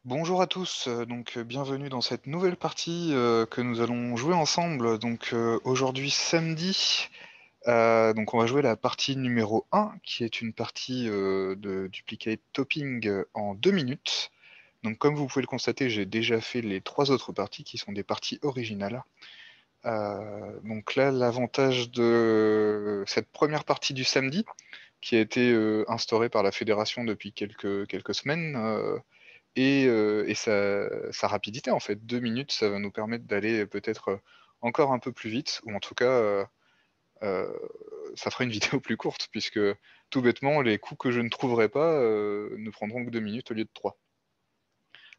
Bonjour à tous, bienvenue dans cette nouvelle partie que nous allons jouer ensemble. Aujourd'hui samedi, on va jouer la partie numéro un, qui est une partie de duplicate topping en 2 minutes. Donc comme vous pouvez le constater, j'ai déjà fait les trois autres parties qui sont des parties originales. Donc là, l'avantage de cette première partie du samedi, qui a été instaurée par la fédération depuis quelques semaines, et sa rapidité, en fait. 2 minutes, ça va nous permettre d'aller peut-être encore un peu plus vite, ou en tout cas, euh, ça fera une vidéo plus courte, puisque tout bêtement, les coups que je ne trouverai pas ne prendront que 2 minutes au lieu de trois.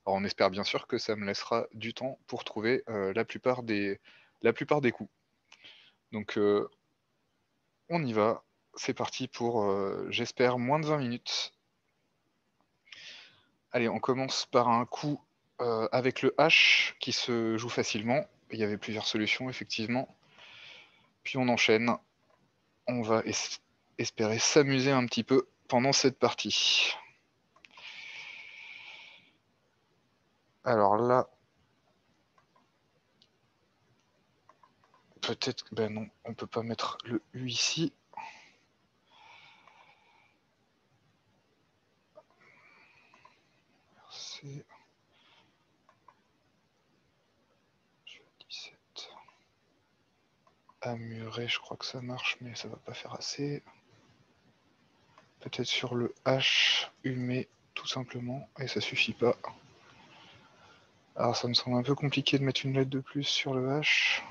Alors on espère bien sûr que ça me laissera du temps pour trouver la plupart des coups. Donc on y va, c'est parti pour, j'espère, moins de 20 minutes. Allez, on commence par un coup avec le H qui se joue facilement. Il y avait plusieurs solutions, effectivement. Puis on enchaîne. On va espérer s'amuser un petit peu pendant cette partie. Alors là, peut-être... Ben non, on peut pas mettre le U ici. C'est... 17. Amurer, je crois que ça marche, mais ça va pas faire assez. Peut-être sur le H, humer, tout simplement, et ça suffit pas. Alors ça me semble un peu compliqué de mettre une lettre de plus sur le H.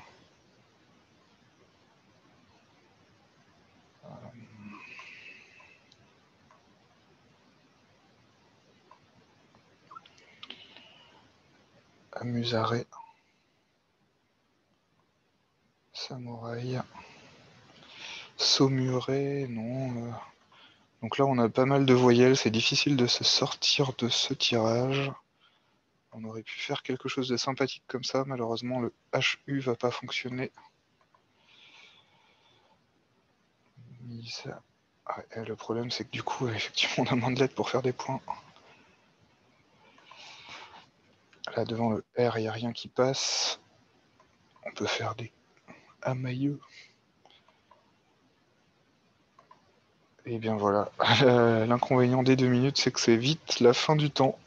Amusaré. Samouraï. Saumuré, non. Donc là, on a pas mal de voyelles, c'est difficile de se sortir de ce tirage. On aurait pu faire quelque chose de sympathique comme ça, malheureusement le HU va pas fonctionner. Ouais, le problème c'est que du coup, effectivement, on a moins de lettres pour faire des points. Là devant le R, il n'y a rien qui passe. On peut faire des amailleux. Et bien voilà, l'inconvénient des 2 minutes, c'est que c'est vite la fin du temps.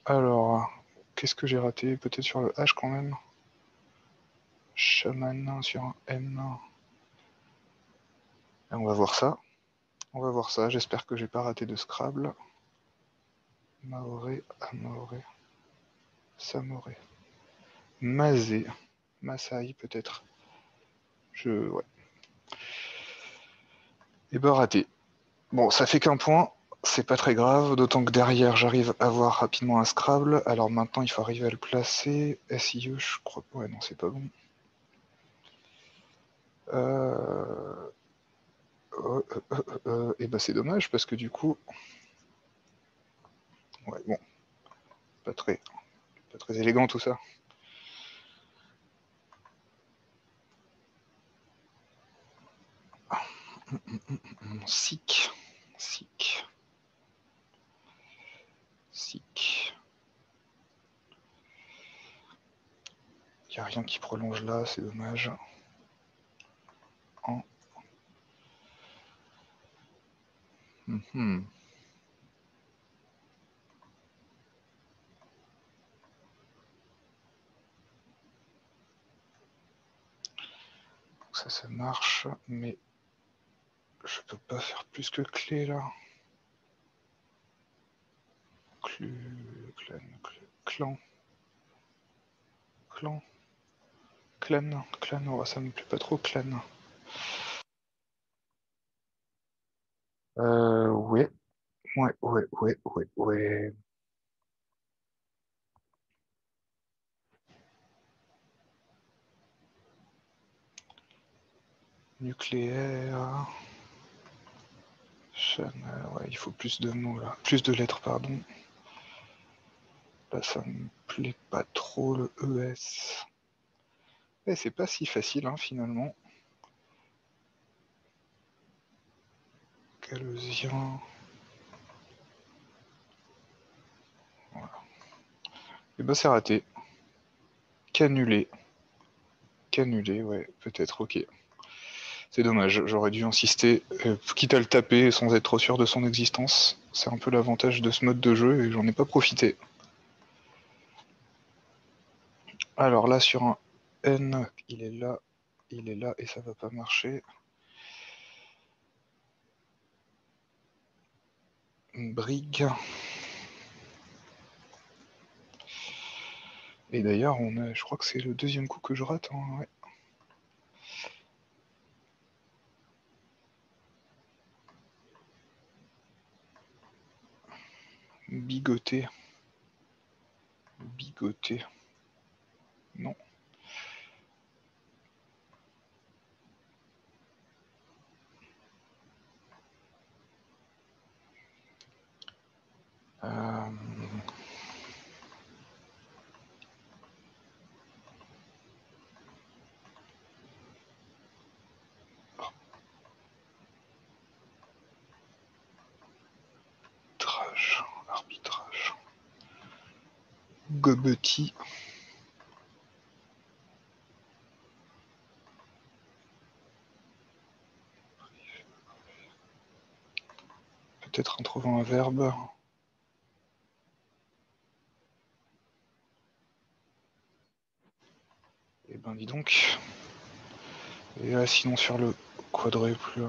Alors, qu'est-ce que j'ai raté? Peut-être sur le H quand même. Chaman sur un M. Et on va voir ça. On va voir ça. J'espère que j'ai pas raté de Scrabble. Maoré, Amoré, Samoré. Mazé. Massaï peut-être. Ouais. Et ben raté. Bon, ça fait qu'un point. C'est pas très grave, d'autant que derrière j'arrive à voir rapidement un Scrabble. Alors maintenant il faut arriver à le placer. SIE, je crois. Ouais, non, c'est pas bon. Et bah c'est dommage parce que du coup. Ouais, bon. Pas très élégant tout ça. Sick. Sick. Sick. Il n'y a rien qui prolonge là, c'est dommage. En... Ça marche, mais je peux pas faire plus que clé là. Clan. Clan, oh, ça me plaît pas trop, clan. Ouais. Ouais. Nucléaire. Chanel, ouais, il faut plus de mots là. Plus de lettres, pardon. Là, ça me plaît pas trop, le ES. Et c'est pas si facile, hein, finalement. Galosien. Voilà. Et bah c'est raté. Canulé. Canulé, ouais, peut-être, ok. C'est dommage, j'aurais dû insister, quitte à le taper sans être trop sûr de son existence. C'est un peu l'avantage de ce mode de jeu et j'en ai pas profité. Alors là, sur un N, il est là et ça va pas marcher. Une brigue. Et d'ailleurs, je crois que c'est le deuxième coup que je rate. Hein, ouais. Bigoté. Bigoté. Non. Euh... Arbitrage. Arbitrage. Gobetti. Peut-être en trouvant un verbe. Eh ben dis donc. Et là, sinon sur le quadruple.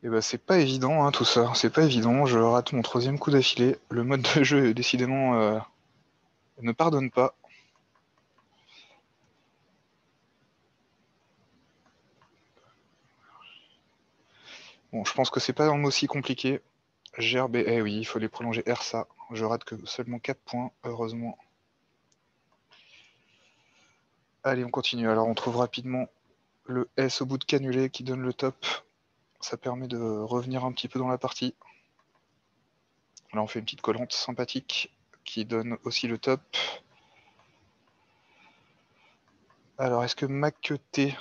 Et ben c'est pas évident hein, tout ça. C'est pas évident. Je rate mon troisième coup d'affilée. Le mode de jeu décidément ne pardonne pas. Bon, je pense que c'est pas aussi compliqué. Gerbe, eh oui, il faut les prolonger RSA. Je rate que seulement 4 points, heureusement. Allez, on continue. Alors, on trouve rapidement le S au bout de cannulé qui donne le top. Ça permet de revenir un petit peu dans la partie. Là, on fait une petite collante sympathique qui donne aussi le top. Alors, est-ce que Maqueté?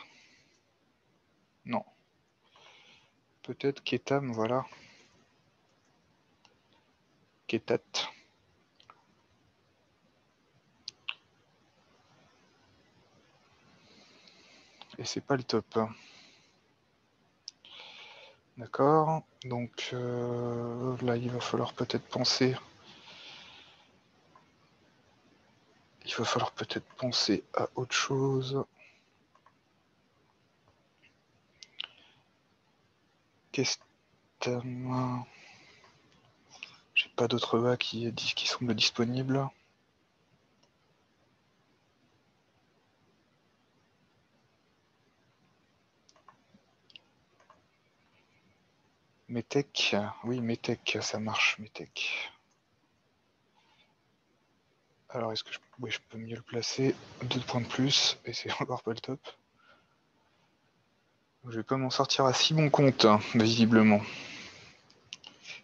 Non. Peut-être Ketam, voilà. Ketat. Et c'est pas le top. D'accord. Donc là, il va falloir peut-être penser. Il va falloir peut-être penser à autre chose. Qu'est-ce que j'ai pas d'autres bas qui semblent disponibles. Metec, oui, Metec, ça marche, Metec. Alors, est-ce que oui, je peux mieux le placer? 2 points de plus, et c'est encore pas le top. Je vais pas m'en sortir à si bon compte, hein, visiblement.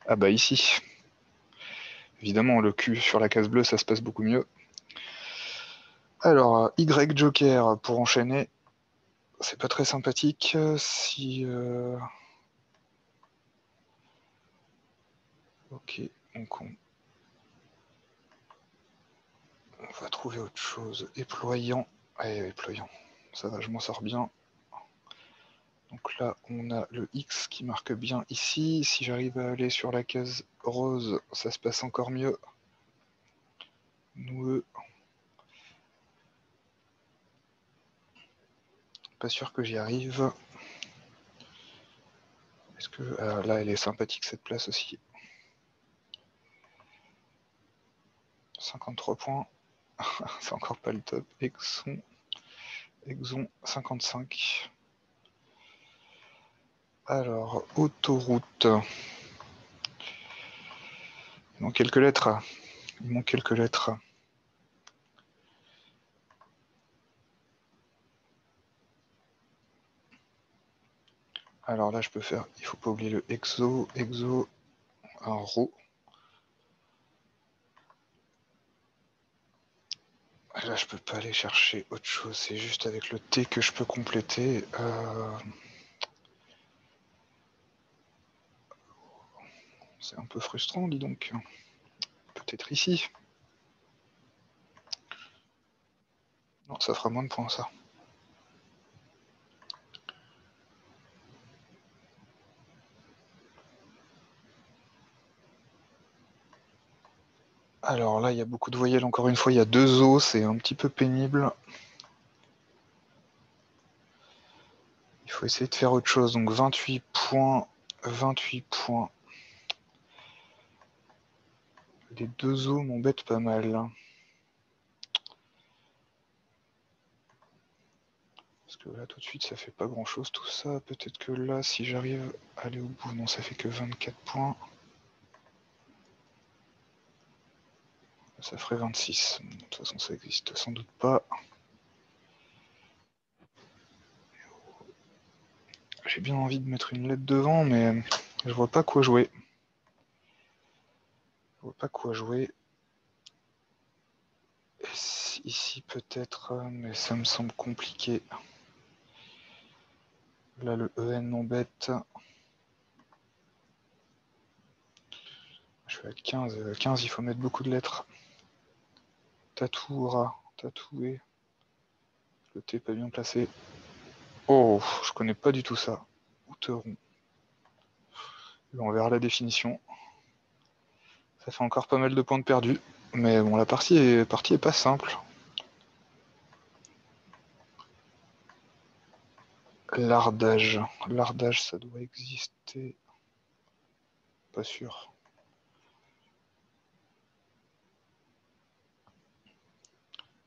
Ah bah ici. Évidemment, le cul sur la case bleue, ça se passe beaucoup mieux. Alors, Y Joker pour enchaîner. C'est pas très sympathique. Si... Ok, donc on va trouver autre chose. Éployant. Allez, éployant. Ça va, je m'en sors bien. Donc là, on a le X qui marque bien ici. Si j'arrive à aller sur la case rose, ça se passe encore mieux. Noueux. Pas sûr que j'y arrive. Est-ce que là, elle est sympathique cette place aussi. 53 points. C'est encore pas le top. Exon 55. Alors, autoroute. Il manque quelques lettres. Il manque quelques lettres. Alors là, je peux faire. Il faut pas oublier le exo. Exo, un ro. Là, je peux pas aller chercher autre chose. C'est juste avec le T que je peux compléter. C'est un peu frustrant, dis donc. Peut-être ici. Non, ça fera moins de points, ça. Alors là, il y a beaucoup de voyelles. Encore une fois, il y a 2 O, c'est un petit peu pénible. Il faut essayer de faire autre chose. Donc 28 points. 28 points. Les 2 O m'embêtent pas mal. Parce que là, tout de suite, ça fait pas grand-chose tout ça. Peut-être que là, si j'arrive à aller au bout, non, ça fait que 24 points. Ça ferait 26. De toute façon, ça existe sans doute pas. J'ai bien envie de mettre une lettre devant, mais je vois pas quoi jouer. Je vois pas quoi jouer. Ici peut-être, mais ça me semble compliqué. Là, le EN m'embête. Je suis à 15. 15, il faut mettre beaucoup de lettres. Tatouera. Tatoué. Le T pas bien placé. Oh, je connais pas du tout ça. Outeron. On verra la définition. Ça fait encore pas mal de points de perdus. Mais bon, la partie est pas simple. Lardage. Lardage, ça doit exister. Pas sûr.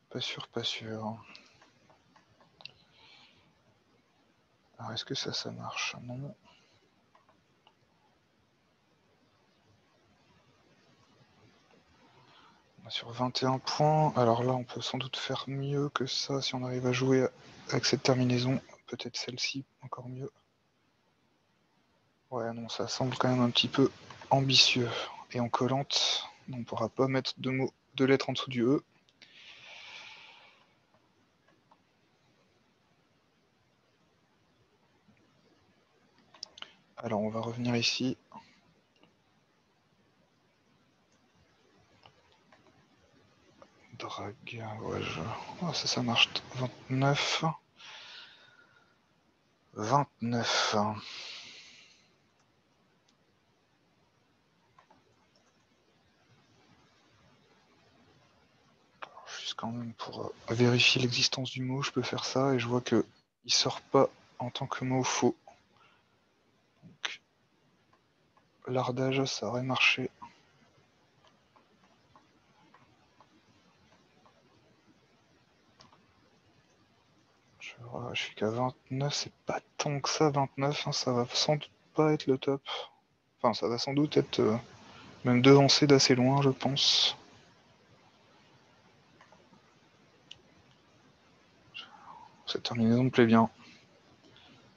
Pas sûr, pas sûr. Alors, est-ce que ça marche? Non. On est sur 21 points. Alors là, on peut sans doute faire mieux que ça si on arrive à jouer avec cette terminaison. Peut-être celle-ci, encore mieux. Ouais, non, ça semble quand même un petit peu ambitieux. Et en collante, on ne pourra pas mettre de lettres en dessous du E. Alors, on va revenir ici. Drag, ouais, oh, ça marche. 29. 29. Juste quand même pour vérifier l'existence du mot, je peux faire ça et je vois que il sort pas en tant que mot faux. Donc, lardage, ça aurait marché. Je suis qu'à 29, c'est pas tant que ça, 29, hein, ça va sans doute pas être le top. Enfin, ça va sans doute être même devancé d'assez loin, je pense. Cette terminaison me plaît bien.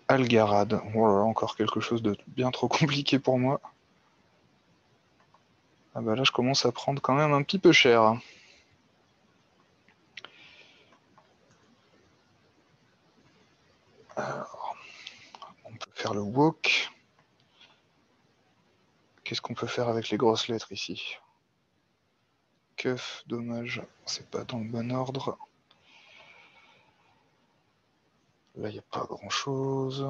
Algarade, voilà, encore quelque chose de bien trop compliqué pour moi. Ah bah là, je commence à prendre quand même un petit peu cher. Alors, on peut faire le wok. Qu'est-ce qu'on peut faire avec les grosses lettres ici? Keuf, dommage, c'est pas dans le bon ordre. Là, il n'y a pas grand-chose.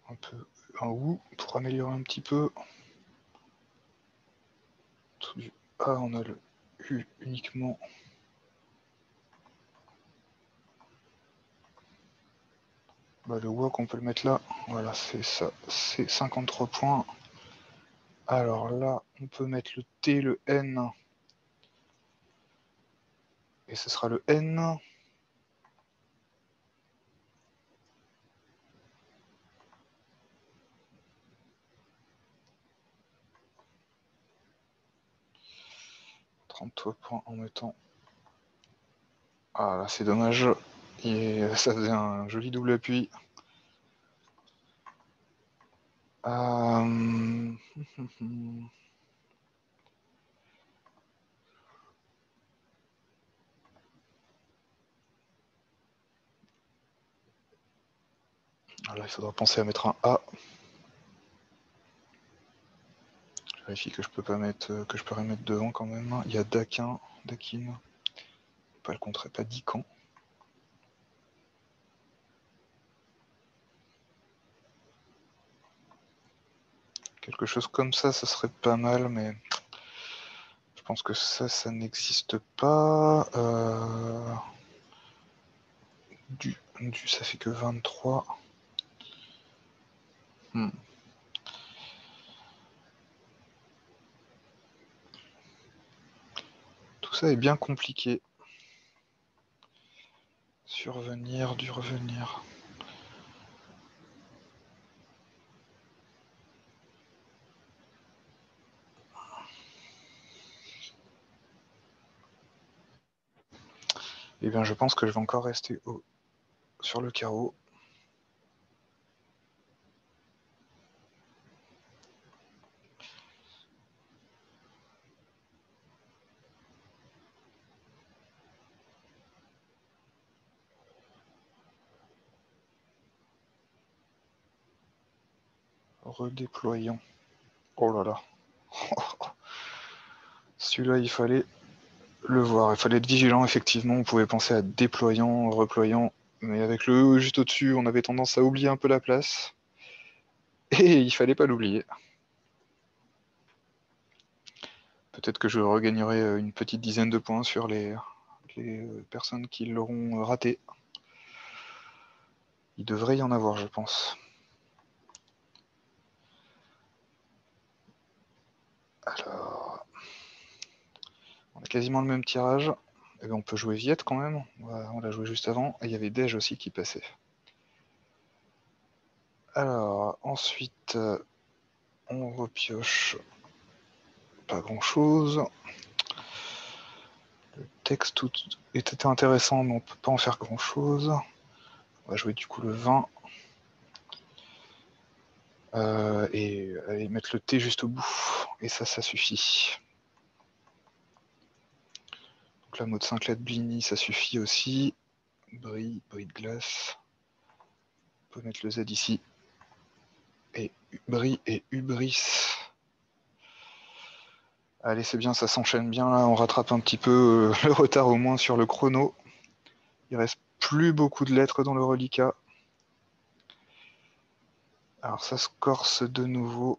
Un peu un ou pour améliorer un petit peu. Du A, on a le U uniquement. Bah, le wok, on peut le mettre là. Voilà, c'est ça. C'est 53 points. Alors là, on peut mettre le T, le N. Et ce sera le N. « 33 points en mettant. Ah là, c'est dommage. Et ça faisait un joli double appui. Euh... Là, il faudra penser à mettre un A. Je vérifie que je peux pas mettre, que je peux remettre devant quand même. Il y a Dakin, Dakin. Pas le contraire, pas Dican. Quelque chose comme ça serait pas mal, mais je pense que ça n'existe pas. Du, ça fait que 23. Tout ça est bien compliqué. Survenir, du revenir. Eh bien, je pense que je vais encore rester sur le carreau. Redéployons. Oh là là. Celui-là, il fallait le voir. Il fallait être vigilant, effectivement. On pouvait penser à déployant, reployant. Mais avec le E juste au-dessus, on avait tendance à oublier un peu la place. Et il fallait pas l'oublier. Peut-être que je regagnerai une petite dizaine de points sur les personnes qui l'auront raté. Il devrait y en avoir, je pense. Alors, on a quasiment le même tirage. Eh bien, on peut jouer Viette quand même. On l'a joué juste avant. Et il y avait Dej aussi qui passait. Alors, ensuite, on repioche. Pas grand-chose. Le texte tout était intéressant, mais on peut pas en faire grand-chose. On va jouer du coup le 20. Et aller mettre le T juste au bout. Et ça suffit. Donc la mode 5 lettres Blini, ça suffit aussi. Brie de glace. On peut mettre le Z ici. Et Brie et Hubris. Allez, c'est bien, ça s'enchaîne bien là. On rattrape un petit peu le retard au moins sur le chrono. Il reste plus beaucoup de lettres dans le reliquat. Alors ça se corse de nouveau.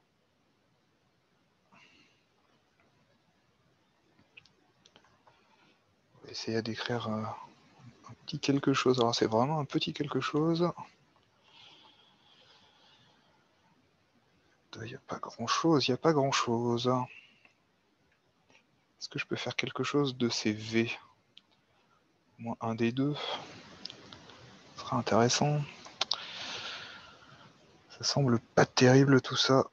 On va essayer d'écrire un petit quelque chose. Alors c'est vraiment un petit quelque chose. Il n'y a pas grand chose, il n'y a pas grand chose. Est-ce que je peux faire quelque chose de ces V? Au moins un des deux. Ce sera intéressant. Ça semble pas terrible tout ça.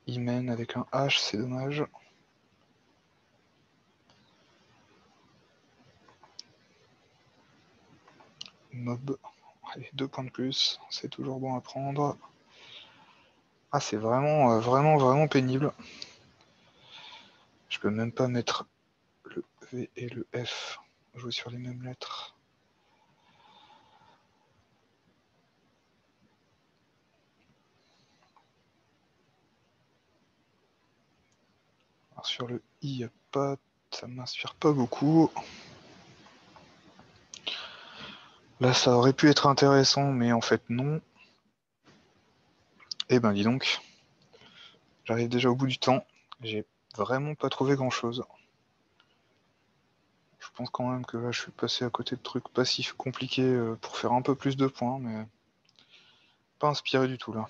Imen avec un H, c'est dommage. Mob. Allez, 2 points de plus, c'est toujours bon à prendre. Ah, c'est vraiment, vraiment pénible. Je peux même pas mettre le V et le F. Jouer sur les mêmes lettres. Alors sur le I, pas, ça m'inspire pas beaucoup. Là, ça aurait pu être intéressant, mais en fait, non. Eh ben, dis donc. J'arrive déjà au bout du temps. J'ai vraiment pas trouvé grand-chose. Je pense quand même que là, je suis passé à côté de trucs passifs compliqués pour faire un peu plus de points, mais pas inspiré du tout là.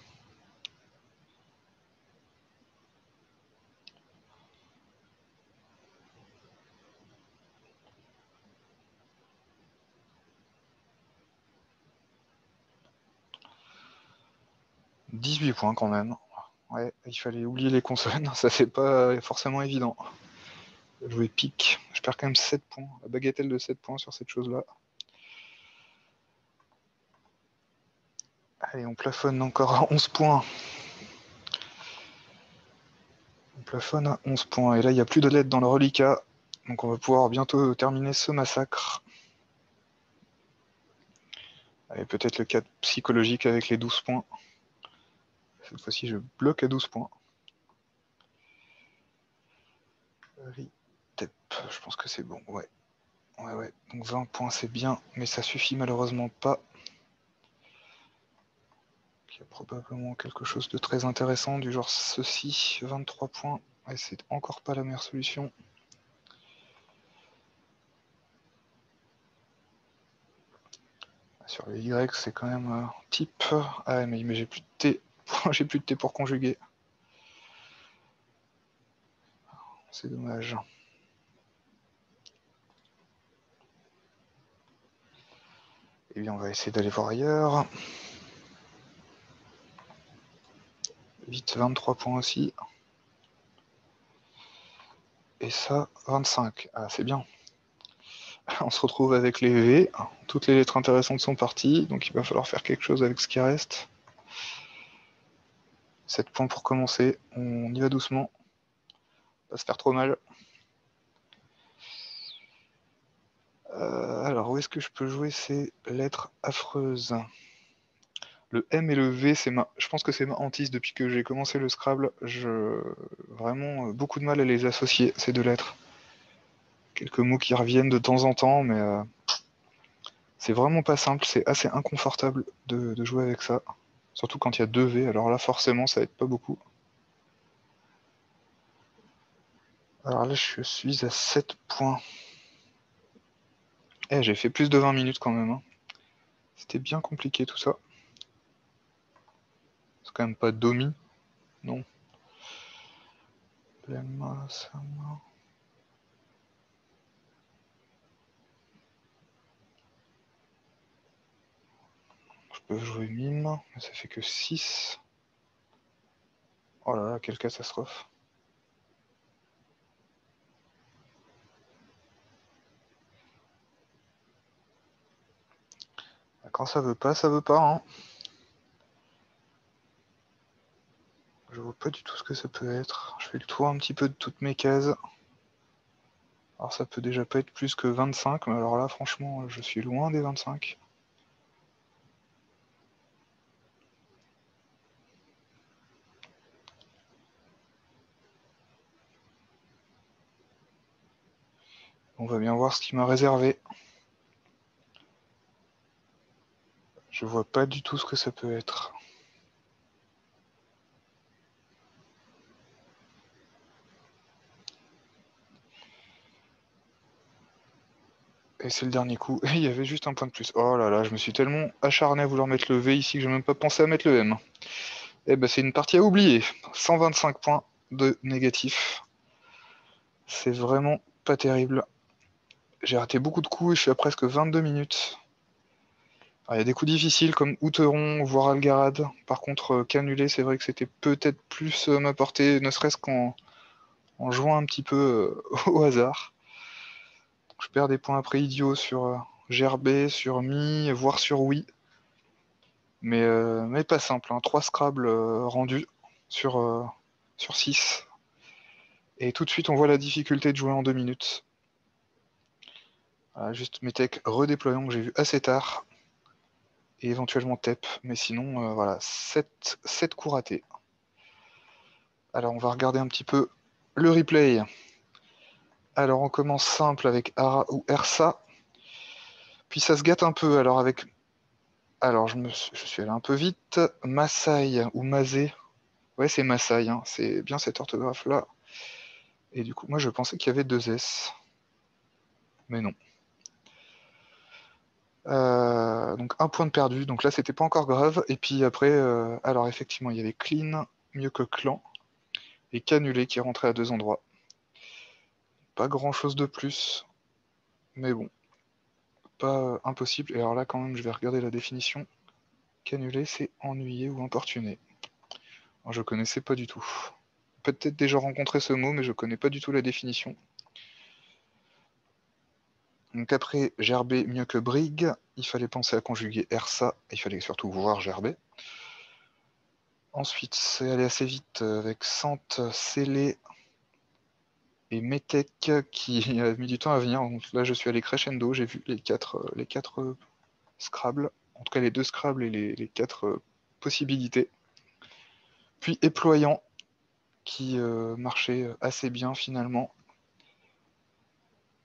« 18 points quand même. Ouais, il fallait oublier les consonnes, ça c'est pas forcément évident. Jouer pique, je perds quand même 7 points, la bagatelle de 7 points sur cette chose-là. Allez, on plafonne encore à 11 points. On plafonne à 11 points, et là il n'y a plus de lettres dans le reliquat, donc on va pouvoir bientôt terminer ce massacre. Allez, peut-être le cas psychologique avec les 12 points. Cette fois-ci, je bloque à 12 points. Retep, je pense que c'est bon, ouais. Ouais. Donc 20 points, c'est bien, mais ça suffit malheureusement pas. Il y a probablement quelque chose de très intéressant, du genre ceci, 23 points. Et c'est encore pas la meilleure solution. Sur les Y, c'est quand même type. Ah, mais j'ai plus de T. J'ai plus de T pour conjuguer. C'est dommage. Eh bien, on va essayer d'aller voir ailleurs. Vite, 23 points aussi. Et ça, 25. Ah, c'est bien. On se retrouve avec les V. Toutes les lettres intéressantes sont parties, donc il va falloir faire quelque chose avec ce qui reste. 7 points pour commencer. On y va doucement. Pas se faire trop mal. Alors, où est-ce que je peux jouer ces lettres affreuses? Le M et le V, je pense que c'est ma hantise depuis que j'ai commencé le Scrabble. Vraiment beaucoup de mal à les associer, ces deux lettres. Quelques mots qui reviennent de temps en temps, mais c'est vraiment pas simple. C'est assez inconfortable de jouer avec ça. Surtout quand il y a deux V, alors là, forcément, ça aide pas beaucoup. Alors là, je suis à 7 points. Eh, j'ai fait plus de 20 minutes quand même, hein. C'était bien compliqué tout ça. C'est quand même pas Domi, non. Lemma, Sama. Je peux jouer mime, mais ça fait que 6. Oh là là, quelle catastrophe. Quand ça veut pas, hein. Je vois pas du tout ce que ça peut être. Je fais le tour un petit peu de toutes mes cases. Alors ça peut déjà pas être plus que 25, mais alors là, franchement, je suis loin des 25. On va bien voir ce qu'il m'a réservé. Je vois pas du tout ce que ça peut être. Et c'est le dernier coup. Et il y avait juste un point de plus. Oh là là, je me suis tellement acharné à vouloir mettre le V ici que j'ai même pas pensé à mettre le M. Eh ben c'est une partie à oublier. 125 points de négatif. C'est vraiment pas terrible. J'ai raté beaucoup de coups et je suis à presque 22 minutes. Alors, il y a des coups difficiles comme Outeron, voire Algarade. Par contre, Canulé, c'est vrai que c'était peut-être plus ma portée, ne serait-ce qu'en jouant un petit peu au hasard. Je perds des points après idiots sur Gerbet, sur Mi, voire sur Oui. Mais pas simple, hein. 3 Scrabble rendus sur 6. Et tout de suite, on voit la difficulté de jouer en 2 minutes. Voilà, juste mes techs redéployants que j'ai vu assez tard. Et éventuellement TEP. Mais sinon, voilà, 7 coups ratés. Alors, on va regarder un petit peu le replay. Alors, on commence simple avec Ara ou Ersa. Puis ça se gâte un peu. Alors, je suis allé un peu vite. Masai ou Mazé. Ouais, c'est Masai, hein. C'est bien cette orthographe-là. Et du coup, moi, je pensais qu'il y avait 2 S. Mais non. Donc, un point de perdu. Donc là, c'était pas encore grave. Et puis après, alors effectivement, il y avait Clean, mieux que Clan. Et Canulé qui est rentré à 2 endroits. Pas grand-chose de plus. Mais bon, pas impossible. Et alors là, quand même, je vais regarder la définition. Canuler, c'est ennuyé ou importuné. Alors, je connaissais pas du tout. Peut-être déjà rencontré ce mot, mais je connais pas du tout la définition. Donc après, gerber mieux que brigue, il fallait penser à conjuguer ersa, il fallait surtout voir gerber. Ensuite, c'est allé assez vite avec Sante, Scellé et Metec qui a mis du temps à venir. Donc là, je suis allé crescendo, j'ai vu les quatre Scrabble. en tout cas les deux Scrabble et les quatre possibilités. Puis éployant, qui marchait assez bien finalement.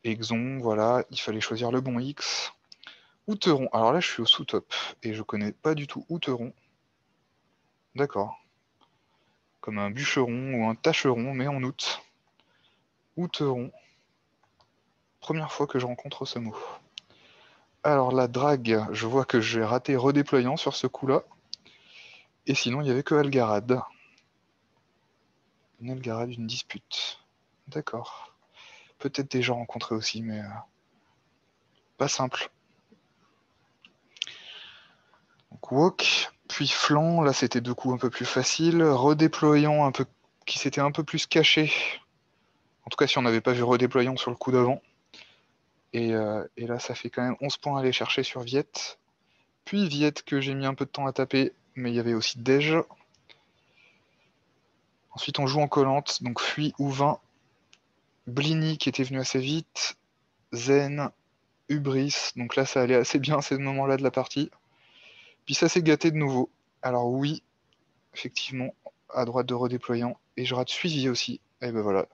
Exon, voilà, il fallait choisir le bon X. Outeron, alors là je suis au sous-top, et je connais pas du tout Outeron. D'accord. Comme un bûcheron ou un tâcheron, mais en août. Outeron. Première fois que je rencontre ce mot. Alors la drague, je vois que j'ai raté redéployant sur ce coup-là. Et sinon, il n'y avait que Algarade. Une Algarade, une dispute. D'accord. Peut-être déjà rencontré aussi, mais pas simple. Donc walk, puis flanc, là c'était deux coups un peu plus faciles. Redéployant, un peu, qui s'était un peu plus caché. En tout cas, si on n'avait pas vu redéployant sur le coup d'avant. Et là, ça fait quand même 11 points à aller chercher sur Viette. Puis Viette que j'ai mis un peu de temps à taper, mais il y avait aussi Dej. Ensuite, on joue en collante, donc fuit ou 20. Blini qui était venu assez vite. Zen, Hubris, donc là ça allait assez bien à ce moment-là de la partie. Puis ça s'est gâté de nouveau. Alors oui, effectivement, à droite de redéployant, et je rate suivi aussi. Et ben voilà,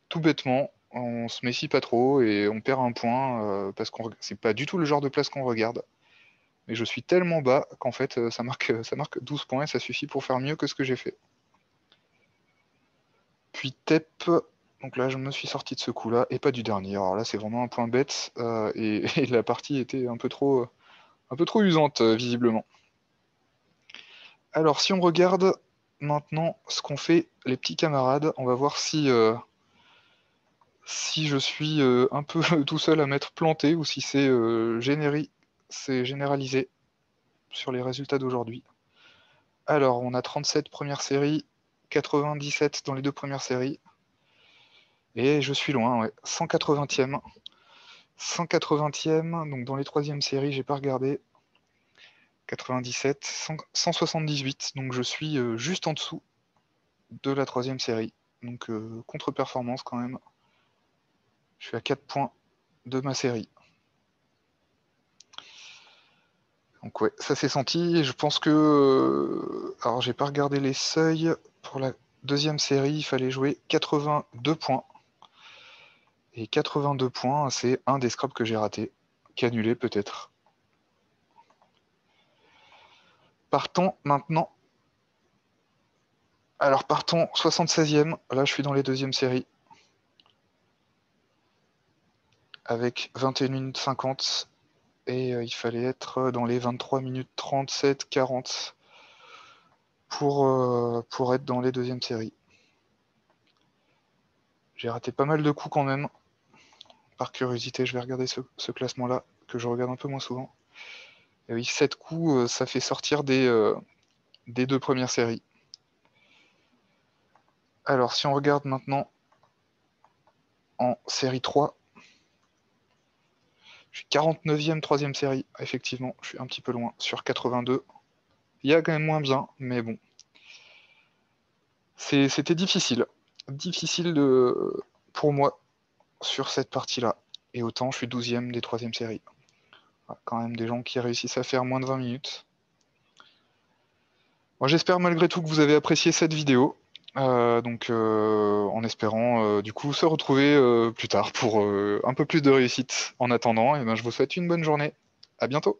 tout bêtement, on se méfie pas trop et on perd un point parce que c'est pas du tout le genre de place qu'on regarde. Mais je suis tellement bas qu'en fait ça marque 12 points et ça suffit pour faire mieux que ce que j'ai fait. Puis Tep, donc là je me suis sorti de ce coup-là et pas du dernier. Alors là c'est vraiment un point bête et la partie était un peu trop usante visiblement. Alors si on regarde maintenant ce qu'ont fait les petits camarades, on va voir si je suis un peu tout seul à m'être planté ou si c'est généralisé sur les résultats d'aujourd'hui. Alors, on a 37 premières séries, 97 dans les deux premières séries, et je suis loin, ouais. 180e. 180e, donc dans les troisièmes séries, j'ai pas regardé. 97, 178, donc je suis juste en dessous de la troisième série. Donc contre-performance quand même. Je suis à 4 points de ma série. Donc ouais, ça s'est senti. Et je pense que... alors j'ai pas regardé les seuils. Pour la deuxième série, il fallait jouer 82 points. Et 82 points, c'est un des scraps que j'ai raté. Qu'annulé peut-être. Partons maintenant. Alors partons 76e. Là je suis dans les deuxièmes séries. Avec 21 minutes 50. Et il fallait être dans les 23 minutes 37, 40 pour être dans les deuxièmes séries. J'ai raté pas mal de coups quand même. Par curiosité, je vais regarder ce classement-là, que je regarde un peu moins souvent. Et oui, 7 coups, ça fait sortir des deux premières séries. Alors, si on regarde maintenant en série 3, je suis 49e, troisième série. Effectivement, je suis un petit peu loin, sur 82. Il y a quand même moins bien, mais bon. C'était difficile. Difficile pour moi sur cette partie-là. Et autant, je suis 12e des troisièmes séries. Voilà, quand même des gens qui réussissent à faire moins de 20 minutes. Moi, j'espère malgré tout que vous avez apprécié cette vidéo. En espérant du coup se retrouver plus tard pour un peu plus de réussite. En attendant, eh ben, je vous souhaite une bonne journée. À bientôt.